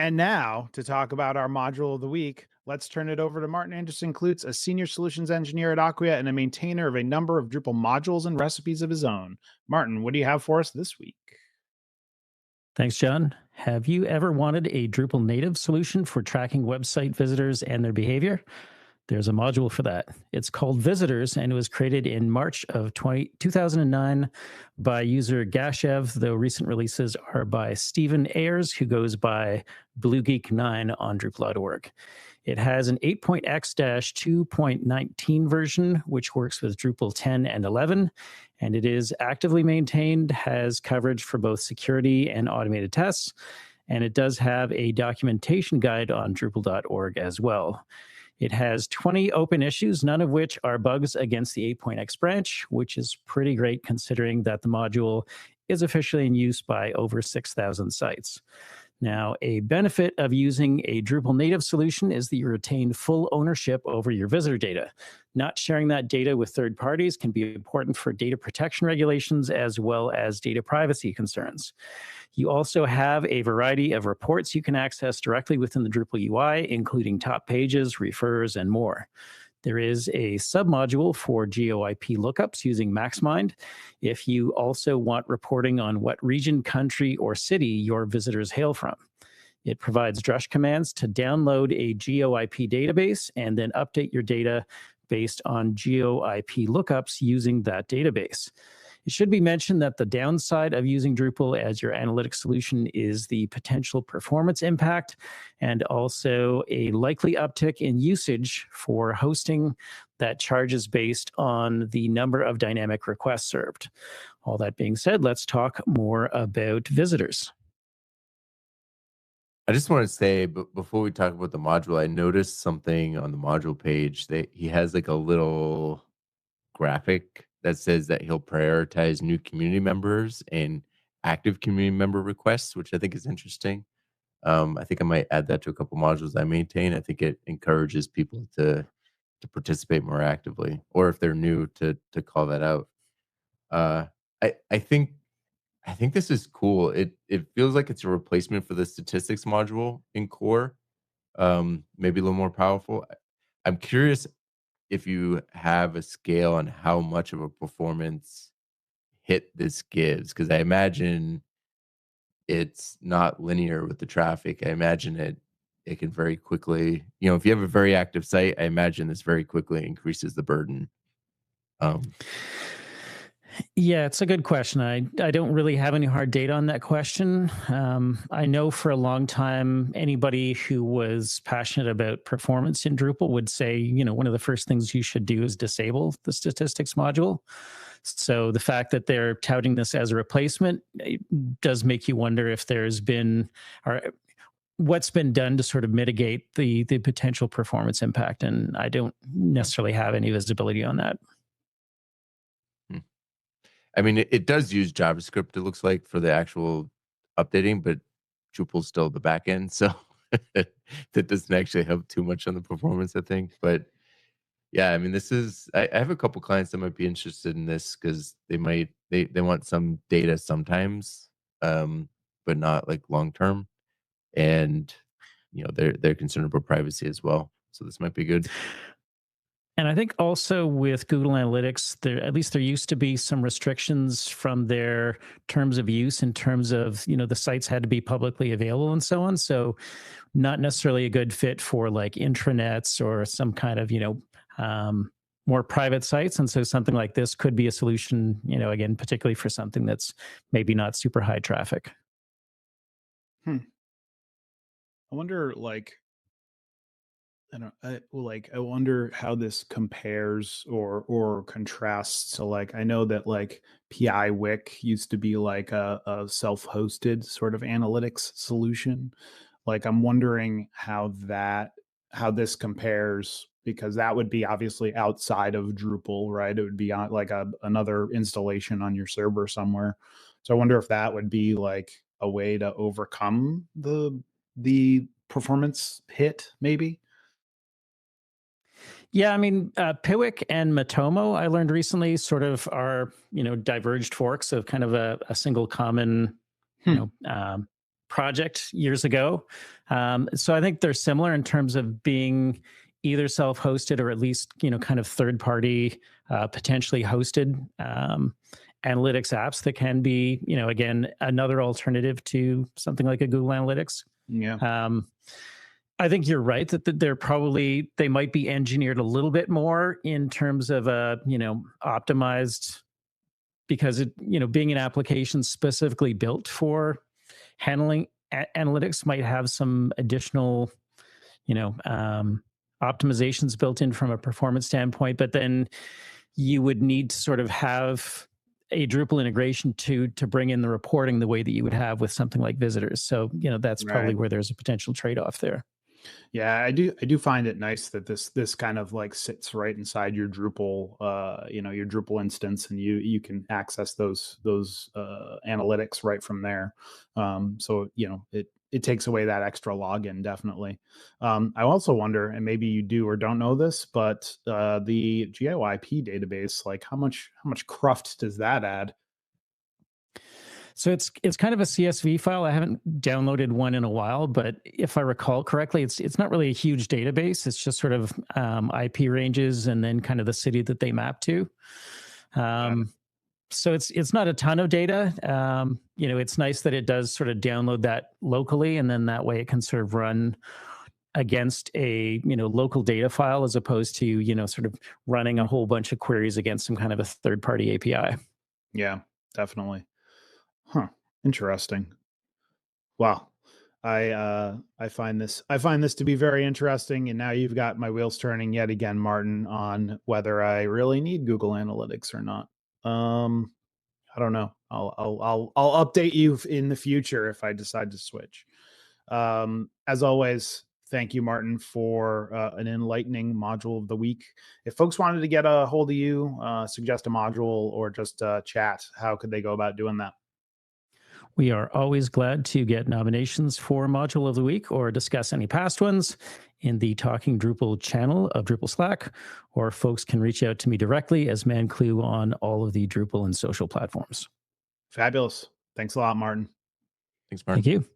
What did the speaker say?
And now, to talk about our module of the week, let's turn it over to Martin Anderson Klutz, a senior solutions engineer at Acquia and a maintainer of a number of Drupal modules and recipes of his own. Martin, what do you have for us this week? Thanks, John. Have you ever wanted a Drupal native solution for tracking website visitors and their behavior? There's a module for that. It's called Visitors, and it was created in March of 2009 by user Gashev, though recent releases are by Stephen Ayers, who goes by BlueGeek9 on Drupal.org. It has an 8.x-2.19 version, which works with Drupal 10 and 11, and it is actively maintained, has coverage for both security and automated tests, and it does have a documentation guide on Drupal.org as well. It has 20 open issues, none of which are bugs against the 8.x branch, which is pretty great considering that the module is officially in use by over 6,000 sites. Now, a benefit of using a Drupal native solution is that you retain full ownership over your visitor data. Not sharing that data with third parties can be important for data protection regulations as well as data privacy concerns. You also have a variety of reports you can access directly within the Drupal UI, including top pages, refers, and more. There is a submodule for GeoIP lookups using MaxMind if you also want reporting on what region, country, or city your visitors hail from. It provides Drush commands to download a GeoIP database and then update your data based on GeoIP lookups using that database. It should be mentioned that the downside of using Drupal as your analytics solution is the potential performance impact and also a likely uptick in usage for hosting that charges based on the number of dynamic requests served. All that being said, let's talk more about visitors. I just want to say, but before we talk about the module, I noticed something on the module page that he has like a little graphic that says that he'll prioritize new community members and active community member requests, which I think is interesting. I think I might add that to a couple modules I maintain. I think it encourages people to participate more actively, or if they're new, to call that out. Uh, I think this is cool. It feels like it's a replacement for the statistics module in core, maybe a little more powerful. I'm curious if you have a scale on how much of a performance hit this gives, because I imagine it's not linear with the traffic. I imagine it can very quickly, if you have a very active site, I imagine this very quickly increases the burden. Um, Yeah, it's a good question. I don't really have any hard data on that question. I know for a long time, anybody who was passionate about performance in Drupal would say, one of the first things you should do is disable the statistics module. So the fact that they're touting this as a replacement does make you wonder if there's been, or what's been done to sort of mitigate the potential performance impact. And I don't necessarily have any visibility on that. I mean, it does use JavaScript, it looks like, for the actual updating, but Drupal's still the back end, so that doesn't actually help too much on the performance, I think. But yeah, I mean, this is I have a couple clients that might be interested in this because they want some data sometimes, but not like long term, and they're concerned about privacy as well. So this might be good. And I think also with Google Analytics, at least there used to be some restrictions from their terms of use in terms of, the sites had to be publicly available and so on. So not necessarily a good fit for like intranets or some kind of, more private sites. And so something like this could be a solution, again, particularly for something that's maybe not super high traffic. Hmm. I wonder, I wonder how this compares or contrasts to I know that PI Wick used to be like a self-hosted sort of analytics solution. I'm wondering how this compares because that would be obviously outside of Drupal, right? It would be on another installation on your server somewhere. So I wonder if that would be like a way to overcome the performance hit, maybe. Yeah, I mean, Piwik and Matomo, I learned recently, sort of are diverged forks of kind of a single common, you Hmm. know, um, project years ago. So I think they're similar in terms of being either self-hosted or at least kind of third-party, potentially hosted analytics apps that can be again another alternative to something like a Google Analytics. Yeah. Um, I think you're right that they might be engineered a little bit more in terms of optimized, because being an application specifically built for handling analytics might have some additional you know optimizations built in from a performance standpoint, but then you would need to sort of have a Drupal integration to bring in the reporting the way that you would have with something like visitors. So that's probably Right. where there's a potential trade-off there. Yeah, I do find it nice that this kind of like sits right inside your Drupal, your Drupal instance, and you can access those analytics right from there. So it takes away that extra login, definitely. I also wonder, and maybe you do or don't know this, but the GeoIP database, like how much cruft does that add? So it's kind of a CSV file. I haven't downloaded one in a while, but if I recall correctly, it's not really a huge database. It's just sort of IP ranges and then kind of the city that they map to. Got it. Um, so it's not a ton of data. It's nice that it does sort of download that locally, and then that way it can sort of run against a local data file as opposed to sort of running a Mhm. whole bunch of queries against some kind of a third party API. Yeah, definitely. Huh. Interesting. Wow. I find this to be very interesting, and now you've got my wheels turning yet again, Martin, on whether I really need Google Analytics or not. Um, I don't know. I'll update you in the future if I decide to switch. As always, thank you, Martin, for an enlightening module of the week. If folks wanted to get a hold of you, suggest a module, or just chat, how could they go about doing that? We are always glad to get nominations for Module of the Week or discuss any past ones in the Talking Drupal channel of Drupal Slack, or folks can reach out to me directly as ManClue on all of the Drupal and social platforms. Fabulous. Thanks a lot, Martin. Thanks, Thank Martin. you.